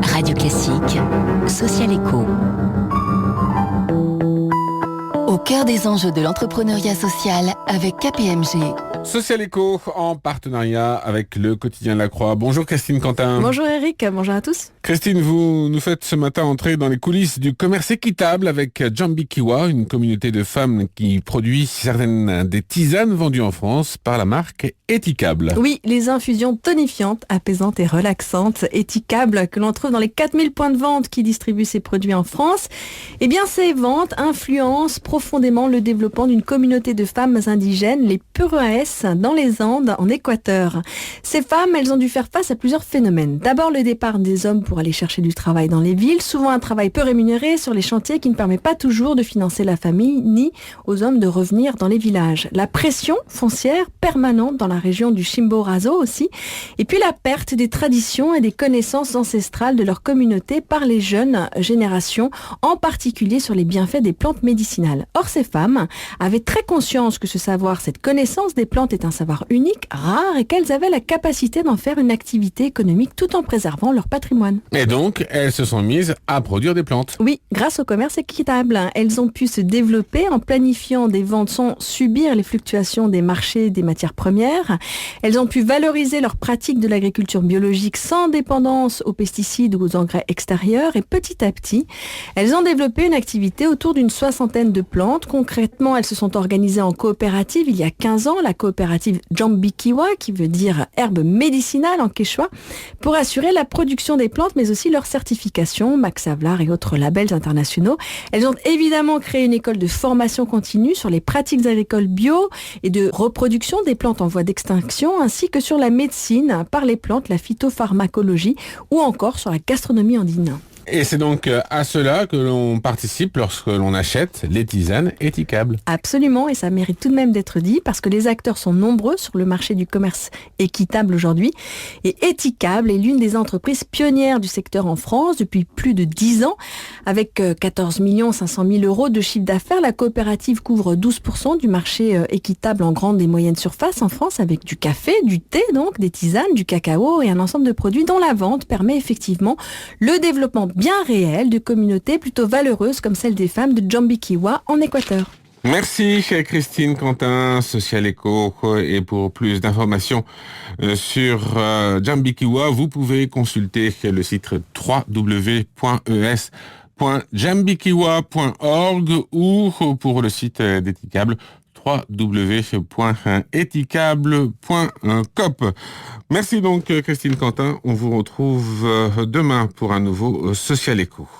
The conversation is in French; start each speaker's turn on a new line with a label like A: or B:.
A: Radio Classique, Social Éco. Au cœur des enjeux de l'entrepreneuriat social avec KPMG.
B: Social Éco en partenariat avec le quotidien de la Croix. Bonjour Christine Quentin.
C: Bonjour Eric, bonjour à tous.
B: Christine, vous nous faites ce matin entrer dans les coulisses du commerce équitable avec Djambikiwa, une communauté de femmes qui produit certaines des tisanes vendues en France par la marque Etikable.
C: Oui, les infusions tonifiantes, apaisantes et relaxantes Etikable que l'on trouve dans les 4000 points de vente qui distribuent ces produits en France. Eh bien, ces ventes influencent profondément le développement d'une communauté de femmes indigènes, les Puruaes, dans les Andes, en Équateur. Ces femmes, elles ont dû faire face à plusieurs phénomènes. D'abord, le départ des hommes pour aller chercher du travail dans les villes, souvent un travail peu rémunéré sur les chantiers qui ne permet pas toujours de financer la famille, ni aux hommes de revenir dans les villages. La pression foncière permanente dans la région du Chimborazo aussi, et puis la perte des traditions et des connaissances ancestrales de leur communauté par les jeunes générations, en particulier sur les bienfaits des plantes médicinales. Or, ces femmes avaient très conscience que ce savoir, cette connaissance des plantes est un savoir unique, rare, et qu'elles avaient la capacité d'en faire une activité économique tout en préservant leur patrimoine.
B: Et donc, elles se sont mises à produire des plantes.
C: Oui, grâce au commerce équitable, elles ont pu se développer en planifiant des ventes sans subir les fluctuations des marchés des matières premières. Elles ont pu valoriser leur pratique de l'agriculture biologique sans dépendance aux pesticides ou aux engrais extérieurs, et petit à petit, elles ont développé une activité autour d'une 60aine de plantes. Concrètement, elles se sont organisées en coopérative il y a 15 ans, la coopérative Djambikiwa, qui veut dire herbe médicinale en quechua, pour assurer la production des plantes, mais aussi leur certification, Max Havelaar et autres labels internationaux. Elles ont évidemment créé une école de formation continue sur les pratiques agricoles bio et de reproduction des plantes en voie d'extinction, ainsi que sur la médecine par les plantes, la phytopharmacologie ou encore sur la gastronomie andine.
B: Et c'est donc à cela que l'on participe lorsque l'on achète les tisanes Etikable.
C: Absolument, et ça mérite tout de même d'être dit, parce que les acteurs sont nombreux sur le marché du commerce équitable aujourd'hui. Et Etikable est l'une des entreprises pionnières du secteur en France depuis plus de 10 ans. Avec 14 500 000 euros de chiffre d'affaires, la coopérative couvre 12% du marché équitable en grande et moyenne surface en France, avec du café, du thé, donc des tisanes, du cacao et un ensemble de produits dont la vente permet effectivement le développement bien réel de communautés plutôt valeureuses comme celle des femmes de Djambikiwa en Équateur.
B: Merci Christine Quentin, Social Éco. Et pour plus d'informations sur Djambikiwa, vous pouvez consulter le site www.es.djambikiwa.org ou pour le site d'Etikable www.etikable.coop. Merci donc Christine Quentin. On vous retrouve demain pour un nouveau Social Éco.